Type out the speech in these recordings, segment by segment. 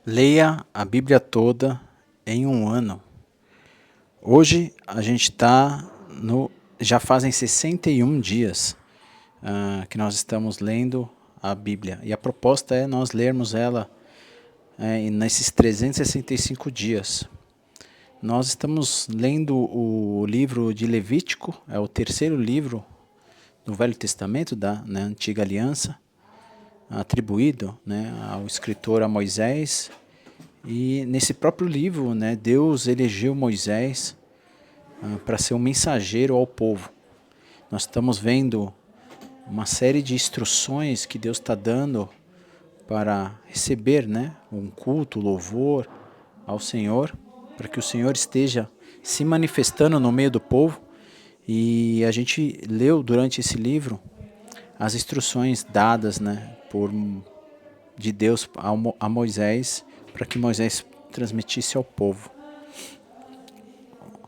Leia a Bíblia toda em um ano. Hoje a gente está no. Já fazem 61 dias que nós estamos lendo a Bíblia. E a proposta é nós lermos ela nesses 365 dias. Nós estamos lendo o livro de Levítico, é o terceiro livro do Velho Testamento, da Antiga Aliança, atribuído ao escritor a Moisés. E nesse próprio livro, Deus elegeu Moisés para ser um mensageiro ao povo. Nós estamos vendo uma série de instruções que Deus está dando para receber um culto, louvor ao Senhor, para que o Senhor esteja se manifestando no meio do povo. E a gente leu durante esse livro as instruções dadas de Deus a Moisés, para que Moisés transmitisse ao povo.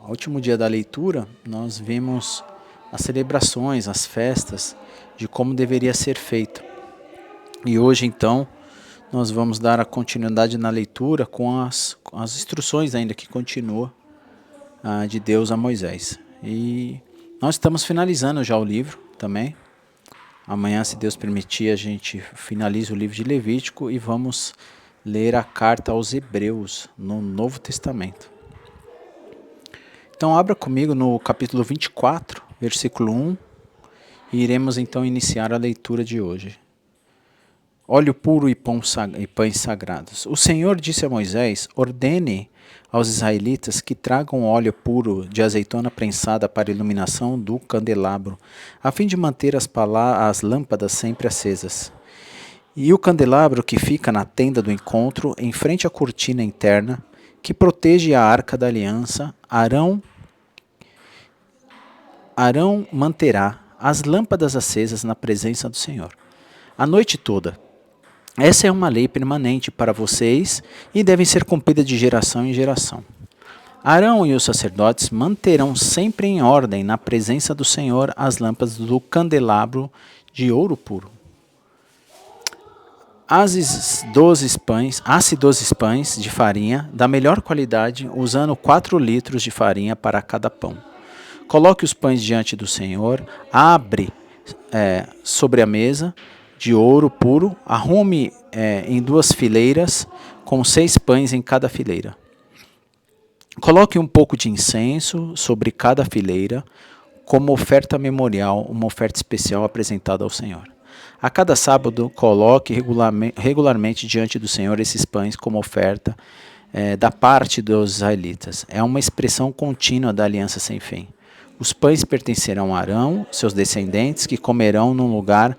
No último dia da leitura, nós vimos as celebrações, as festas, de como deveria ser feito. E hoje, então, nós vamos dar a continuidade na leitura com as instruções ainda que continuam de Deus a Moisés. E nós estamos finalizando já o livro também. Amanhã, se Deus permitir, a gente finaliza o livro de Levítico e vamos ler a carta aos Hebreus no Novo Testamento. Então abra comigo no capítulo 24, versículo 1, e iremos então iniciar a leitura de hoje. Óleo puro e pães sagrados. O Senhor disse a Moisés: ordene aos israelitas que tragam óleo puro de azeitona prensada para a iluminação do candelabro, a fim de manter as lâmpadas sempre acesas. E o candelabro que fica na tenda do encontro, em frente à cortina interna, que protege a arca da aliança, Arão manterá as lâmpadas acesas na presença do Senhor a noite toda. Essa é uma lei permanente para vocês e deve ser cumprida de geração em geração. Arão e os sacerdotes manterão sempre em ordem na presença do Senhor as lâmpadas do candelabro de ouro puro. Asse 12 pães de farinha da melhor qualidade, usando 4 litros de farinha para cada pão. Coloque os pães diante do Senhor, abre sobre a mesa de ouro puro, arrume em 2 fileiras, com 6 pães em cada fileira. Coloque um pouco de incenso sobre cada fileira, como oferta memorial, uma oferta especial apresentada ao Senhor. A cada sábado, coloque regularmente diante do Senhor esses pães como oferta da parte dos israelitas. É uma expressão contínua da aliança sem fim. Os pães pertencerão a Arão, seus descendentes, que comerão num lugar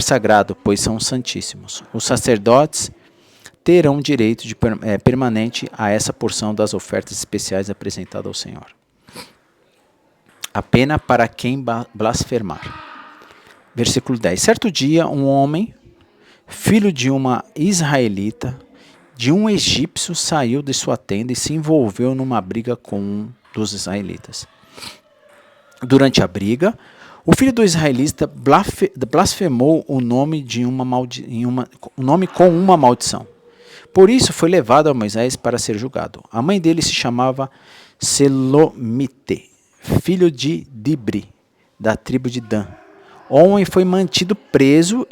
sagrado, pois são santíssimos. Os sacerdotes terão direito permanente a essa porção das ofertas especiais apresentadas ao Senhor. A pena para quem blasfemar. Versículo 10. Certo dia, um homem, filho de uma israelita, de um egípcio, saiu de sua tenda e se envolveu numa briga com um dos israelitas. Durante a briga, o filho do israelita blasfemou o nome com uma maldição. Por isso foi levado a Moisés para ser julgado. A mãe dele se chamava Selomite, filho de Dibri, da tribo de Dan. O homem foi mantido preso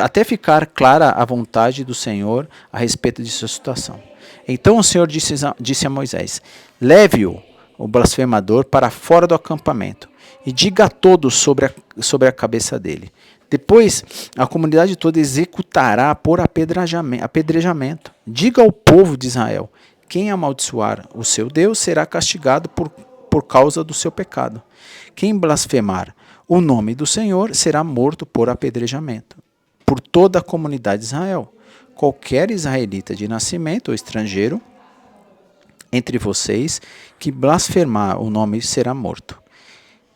até ficar clara a vontade do Senhor a respeito de sua situação. Então o Senhor disse a Moisés: leve-o, o blasfemador, para fora do acampamento e diga a todos sobre a cabeça dele. Depois a comunidade toda executará por apedrejamento. Diga ao povo de Israel: quem amaldiçoar o seu Deus será castigado por causa do seu pecado. Quem blasfemar o nome do Senhor será morto por apedrejamento. Por toda a comunidade de Israel, qualquer israelita de nascimento ou estrangeiro entre vocês que blasfemar o nome será morto.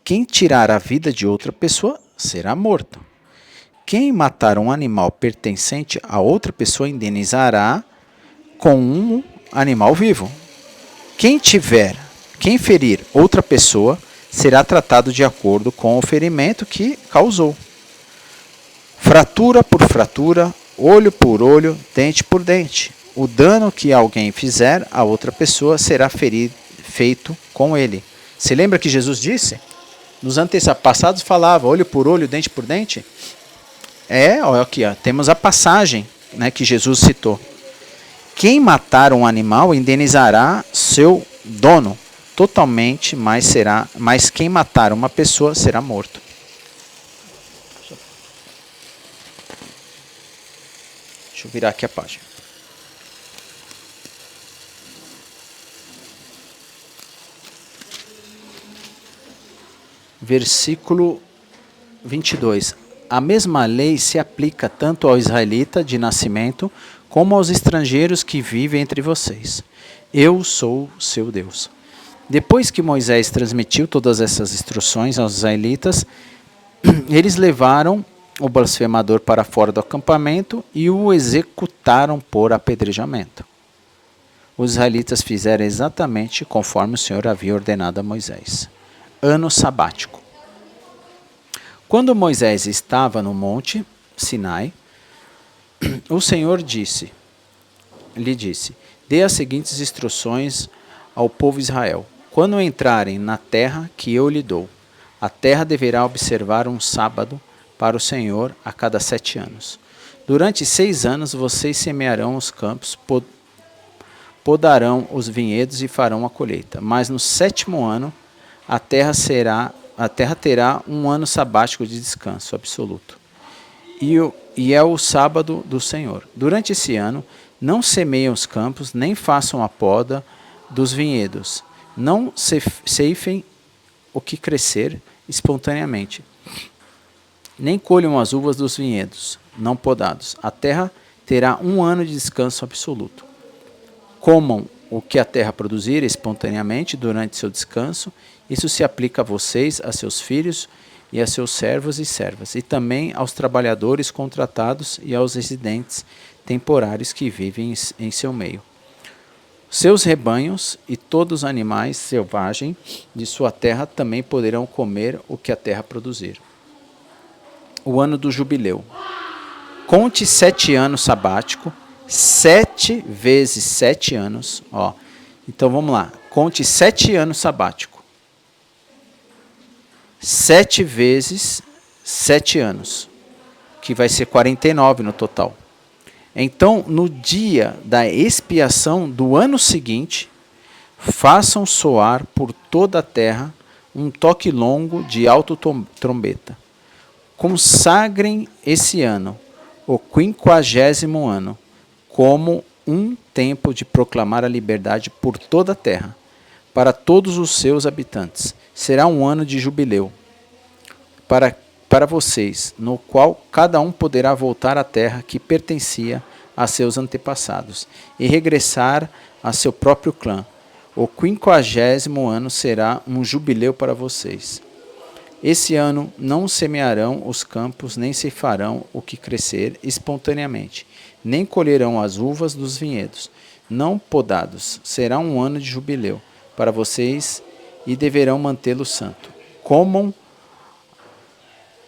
Quem tirar a vida de outra pessoa será morto. Quem matar um animal pertencente a outra pessoa indenizará com um animal vivo. Quem ferir outra pessoa será tratado de acordo com o ferimento que causou. Fratura por fratura, olho por olho, dente por dente. O dano que alguém fizer a outra pessoa será feito com ele. Se lembra que Jesus disse? Nos antepassados falava olho por olho, dente por dente. Olha aqui, ó, temos a passagem, né, que Jesus citou. Quem matar um animal indenizará seu dono totalmente, mas quem matar uma pessoa será morto. Deixa eu virar aqui a página. Versículo 22. A mesma lei se aplica tanto ao israelita de nascimento como aos estrangeiros que vivem entre vocês. Eu sou seu Deus. Depois que Moisés transmitiu todas essas instruções aos israelitas, eles levaram o blasfemador para fora do acampamento e o executaram por apedrejamento. Os israelitas fizeram exatamente conforme o Senhor havia ordenado a Moisés. Ano sabático. Quando Moisés estava no monte Sinai, o Senhor lhe disse, dê as seguintes instruções ao povo Israel. Quando entrarem na terra que eu lhe dou, a terra deverá observar um sábado para o Senhor a cada 7 anos. Durante 6 anos vocês semearão os campos, podarão os vinhedos e farão a colheita. Mas no 7º ano, a terra terá um ano sabático de descanso absoluto. E é o sábado do Senhor. Durante esse ano, não semeiem os campos, nem façam a poda dos vinhedos. Não ceifem o que crescer espontaneamente. Nem colham as uvas dos vinhedos, não podados. A terra terá um ano de descanso absoluto. Comam o que a terra produzir espontaneamente durante seu descanso. Isso se aplica a vocês, a seus filhos e a seus servos e servas, e também aos trabalhadores contratados e aos residentes temporários que vivem em seu meio. Seus rebanhos e todos os animais selvagens de sua terra também poderão comer o que a terra produzir. O ano do jubileu. Conte 7 anos sabático, 7 vezes 7 anos. Ó. Então vamos lá. Conte 7 anos sabático. 7 vezes 7 anos, que vai ser 49 no total. Então, no dia da expiação do ano seguinte, façam soar por toda a terra um toque longo de alta trombeta. Consagrem esse ano, o 50º ano, como um tempo de proclamar a liberdade por toda a terra, para todos os seus habitantes. Será um ano de jubileu para vocês, no qual cada um poderá voltar à terra que pertencia a seus antepassados e regressar a seu próprio clã. O 50º ano será um jubileu para vocês. Esse ano não semearão os campos, nem ceifarão o que crescer espontaneamente, nem colherão as uvas dos vinhedos, não podados. Será um ano de jubileu para vocês e deverão mantê-lo santo. Comam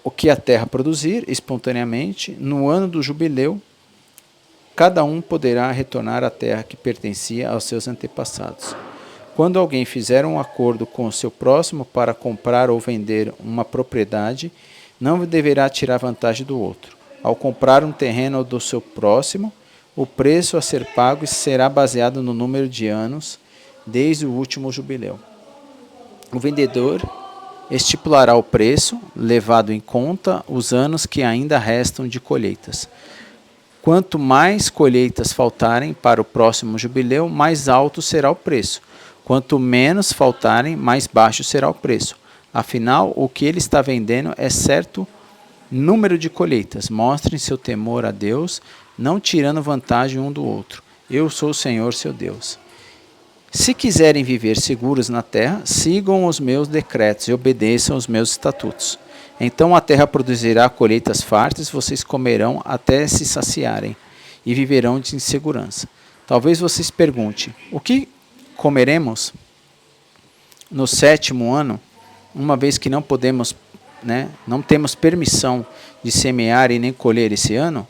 o que a terra produzir espontaneamente. No ano do jubileu, cada um poderá retornar à terra que pertencia aos seus antepassados. Quando alguém fizer um acordo com o seu próximo para comprar ou vender uma propriedade, não deverá tirar vantagem do outro. Ao comprar um terreno do seu próximo, o preço a ser pago será baseado no número de anos desde o último jubileu. O vendedor estipulará o preço, levado em conta os anos que ainda restam de colheitas. Quanto mais colheitas faltarem para o próximo jubileu, mais alto será o preço. Quanto menos faltarem, mais baixo será o preço. Afinal, o que ele está vendendo é certo número de colheitas. Mostrem seu temor a Deus, não tirando vantagem um do outro. Eu sou o Senhor, seu Deus. Se quiserem viver seguros na terra, sigam os meus decretos e obedeçam os meus estatutos. Então a terra produzirá colheitas fartas, vocês comerão até se saciarem e viverão de segurança. Talvez vocês perguntem, o que comeremos no 7º ano, uma vez que não podemos, não temos permissão de semear e nem colher esse ano?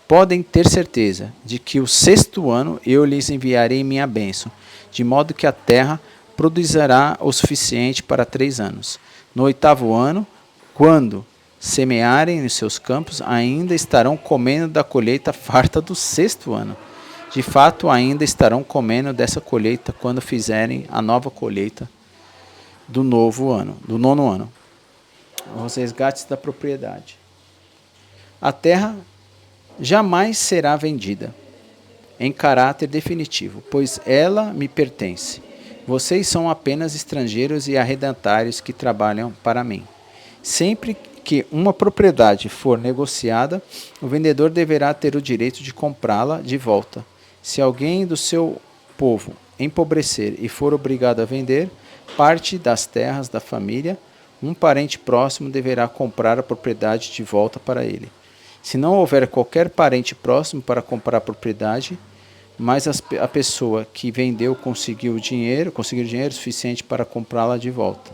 podem ter certeza de que o 6º ano eu lhes enviarei minha bênção, de modo que a terra produzirá o suficiente para 3 anos. No 8º ano, quando semearem nos seus campos, ainda estarão comendo da colheita farta do 6º ano. De fato, ainda estarão comendo dessa colheita quando fizerem a nova colheita do 9º ano. Os resgates da propriedade. A terra jamais será vendida em caráter definitivo, pois ela me pertence. Vocês são apenas estrangeiros e arrendatários que trabalham para mim. Sempre que uma propriedade for negociada, o vendedor deverá ter o direito de comprá-la de volta. Se alguém do seu povo empobrecer e for obrigado a vender parte das terras da família, um parente próximo deverá comprar a propriedade de volta para ele. Se não houver qualquer parente próximo para comprar a propriedade, mas a pessoa que vendeu conseguiu dinheiro suficiente para comprá-la de volta,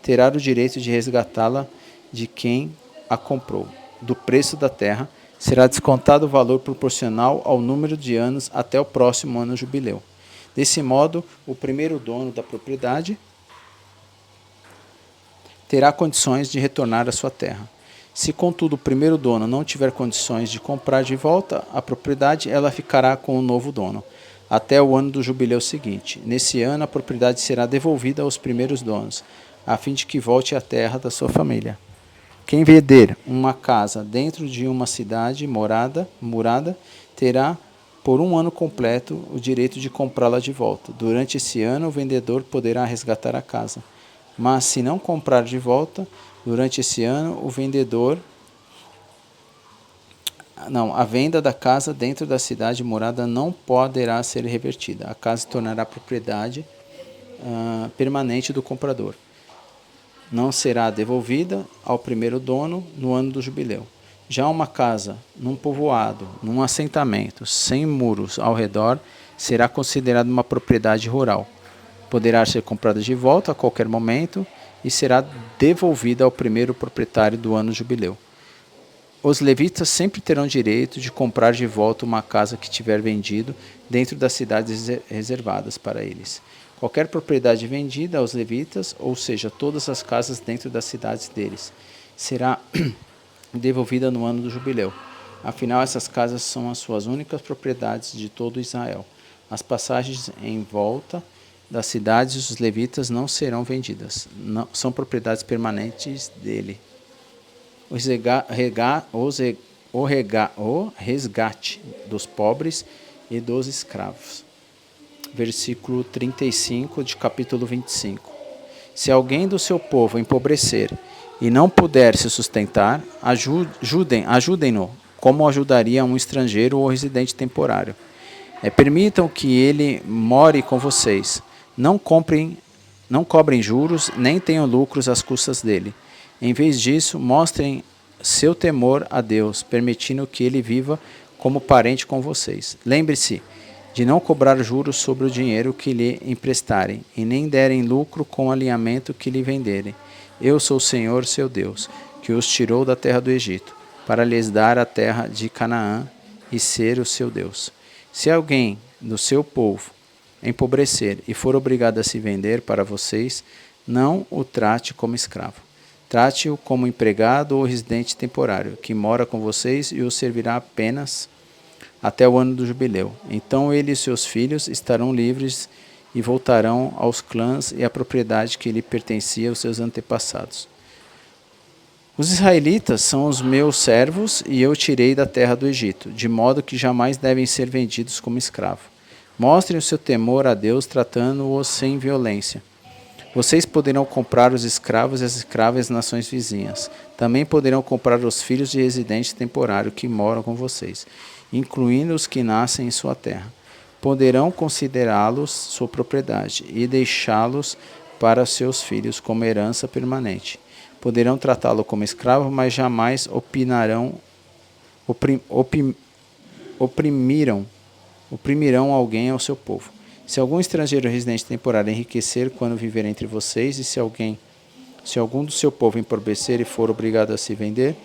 terá o direito de resgatá-la de quem a comprou. Do preço da terra será descontado o valor proporcional ao número de anos até o próximo ano jubileu. Desse modo, o primeiro dono da propriedade terá condições de retornar à sua terra. Se, contudo, o primeiro dono não tiver condições de comprar de volta a propriedade, ela ficará com o novo dono, até o ano do jubileu seguinte. Nesse ano, a propriedade será devolvida aos primeiros donos, a fim de que volte à terra da sua família. Quem vender uma casa dentro de uma cidade murada, terá, por um ano completo, o direito de comprá-la de volta. Durante esse ano, o vendedor poderá resgatar a casa. Mas, se não comprar de volta, durante esse ano, a venda da casa dentro da cidade morada não poderá ser revertida. A casa se tornará propriedade permanente do comprador. Não será devolvida ao primeiro dono no ano do jubileu. Já uma casa num povoado, num assentamento, sem muros ao redor, será considerada uma propriedade rural. Poderá ser comprada de volta a qualquer momento e será devolvida ao primeiro proprietário do ano jubileu. Os levitas sempre terão direito de comprar de volta uma casa que tiver vendido dentro das cidades reservadas para eles. Qualquer propriedade vendida aos levitas, ou seja, todas as casas dentro das cidades deles, será devolvida no ano do jubileu. Afinal, essas casas são as suas únicas propriedades de todo Israel. As passagens em volta das cidades dos levitas não serão vendidas, são propriedades permanentes dele. O resgate dos pobres e dos escravos. Versículo 35 de capítulo 25. Se alguém do seu povo empobrecer e não puder se sustentar, ajudem-no, como ajudaria um estrangeiro ou residente temporário. Permitam que ele more com vocês. Não cobrem juros, nem tenham lucros às custas dele. Em vez disso, mostrem seu temor a Deus, permitindo que ele viva como parente com vocês. Lembre-se de não cobrar juros sobre o dinheiro que lhe emprestarem, e nem derem lucro com o alinhamento que lhe venderem. Eu sou o Senhor, seu Deus, que os tirou da terra do Egito, para lhes dar a terra de Canaã e ser o seu Deus. Se alguém do seu povo empobrecer e for obrigado a se vender para vocês, não o trate como escravo. Trate-o como empregado ou residente temporário, que mora com vocês e o servirá apenas até o ano do jubileu. Então ele e seus filhos estarão livres e voltarão aos clãs e à propriedade que lhe pertencia aos seus antepassados. Os israelitas são os meus servos e eu tirei da terra do Egito, de modo que jamais devem ser vendidos como escravo. Mostrem o seu temor a Deus tratando-os sem violência. Vocês poderão comprar os escravos e as escravas das nações vizinhas. Também poderão comprar os filhos de residente temporário que moram com vocês, incluindo os que nascem em sua terra. Poderão considerá-los sua propriedade e deixá-los para seus filhos como herança permanente. Poderão tratá-lo como escravo, mas jamais oprimirão alguém ao seu povo. Se algum estrangeiro residente temporário enriquecer quando viver entre vocês, e se algum do seu povo empobrecer e for obrigado a se vender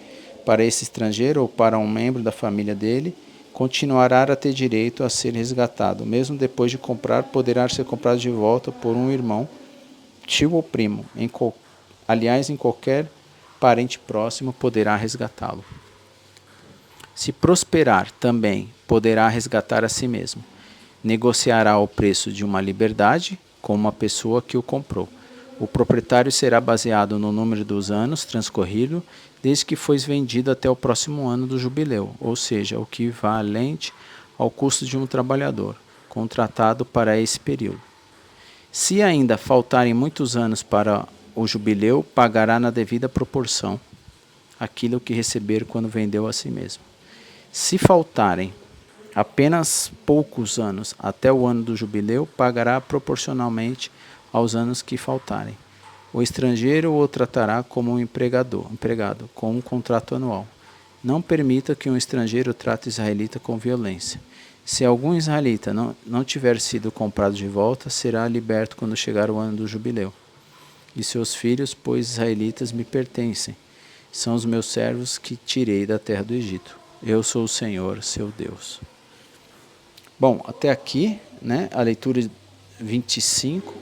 para esse estrangeiro ou para um membro da família dele, continuará a ter direito a ser resgatado. Mesmo depois de comprar, poderá ser comprado de volta por um irmão, tio ou primo. Aliás, em qualquer parente próximo poderá resgatá-lo. Se prosperar, também poderá resgatar a si mesmo. Negociará o preço de uma liberdade com uma pessoa que o comprou. O proprietário será baseado no número dos anos transcorridos desde que foi vendido até o próximo ano do jubileu, ou seja, o equivalente ao custo de um trabalhador contratado para esse período. Se ainda faltarem muitos anos para o jubileu, pagará na devida proporção aquilo que receber quando vendeu a si mesmo. Se faltarem apenas poucos anos até o ano do jubileu, pagará proporcionalmente aos anos que faltarem. O estrangeiro o tratará como um empregado, com um contrato anual. Não permita que um estrangeiro trate o israelita com violência. Se algum israelita não tiver sido comprado de volta, será liberto quando chegar o ano do jubileu. E seus filhos, pois israelitas me pertencem, são os meus servos que tirei da terra do Egito. Eu sou o Senhor, seu Deus. Bom, até aqui, né, a leitura 25,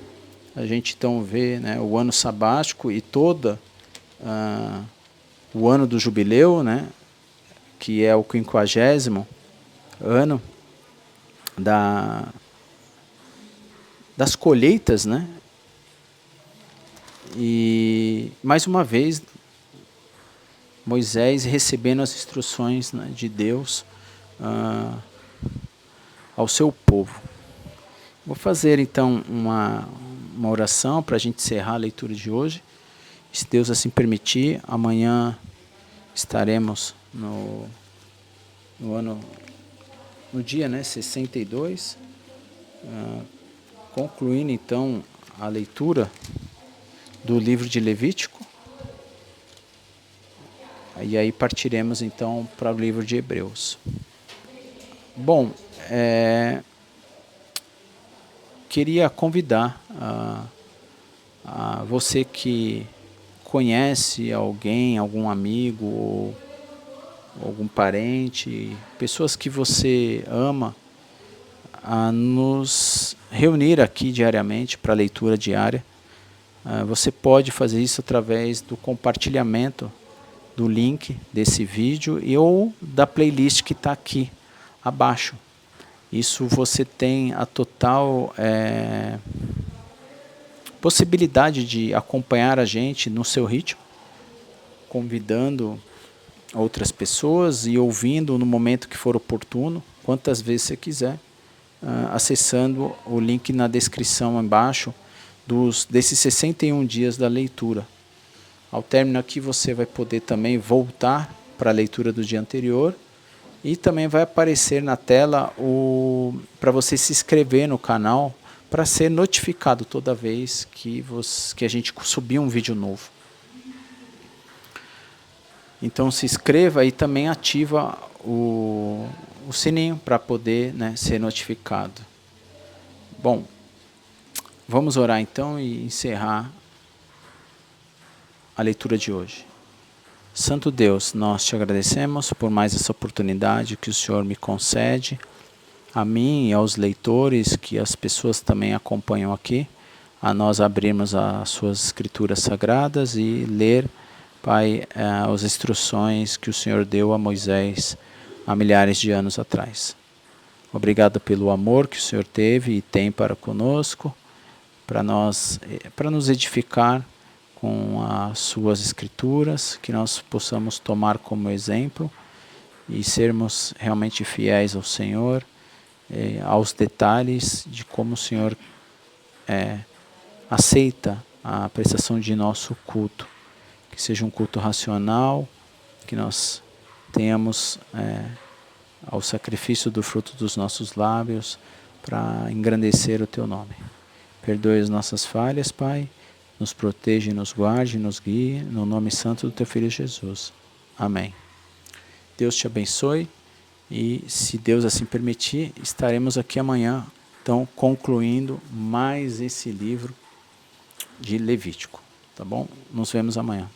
a gente então vê, né, o ano sabático e todo o ano do jubileu, né, que é o 50º ano das colheitas, né? E mais uma vez Moisés recebendo as instruções, né, de Deus ao seu povo. Vou fazer então uma oração para a gente encerrar a leitura de hoje. Se Deus assim permitir, amanhã estaremos no dia, né, 62, concluindo então a leitura do livro de Levítico. E aí partiremos então para o livro de Hebreus. Bom, queria convidar a você que conhece alguém, algum amigo ou algum parente, pessoas que você ama, a nos reunir aqui diariamente para a leitura diária. Você pode fazer isso através do compartilhamento do link desse vídeo ou da playlist que está aqui abaixo. Isso você tem a total possibilidade de acompanhar a gente no seu ritmo, convidando outras pessoas e ouvindo no momento que for oportuno, quantas vezes você quiser, acessando o link na descrição embaixo desses 61 dias da leitura. Ao término aqui você vai poder também voltar para a leitura do dia anterior e também vai aparecer na tela para você se inscrever no canal para ser notificado toda vez que a gente subir um vídeo novo. Então se inscreva e também ativa o sininho para poder, né, ser notificado. Bom, vamos orar então e encerrar a leitura de hoje. Santo Deus, nós te agradecemos por mais essa oportunidade que o Senhor me concede, a mim e aos leitores, que as pessoas também acompanham aqui, a nós abrirmos as suas escrituras sagradas e ler, Pai, as instruções que o Senhor deu a Moisés há milhares de anos atrás. Obrigado pelo amor que o Senhor teve e tem para conosco, para nos edificar com as suas escrituras, que nós possamos tomar como exemplo e sermos realmente fiéis ao Senhor, aos detalhes de como o Senhor aceita a prestação de nosso culto. Que seja um culto racional, que nós tenhamos ao sacrifício do fruto dos nossos lábios para engrandecer o Teu nome. Perdoe as nossas falhas, Pai, nos proteja, nos guarde, nos guie, no nome santo do Teu Filho Jesus. Amém. Deus te abençoe e, se Deus assim permitir, estaremos aqui amanhã, então, concluindo mais esse livro de Levítico. Tá bom? Nos vemos amanhã.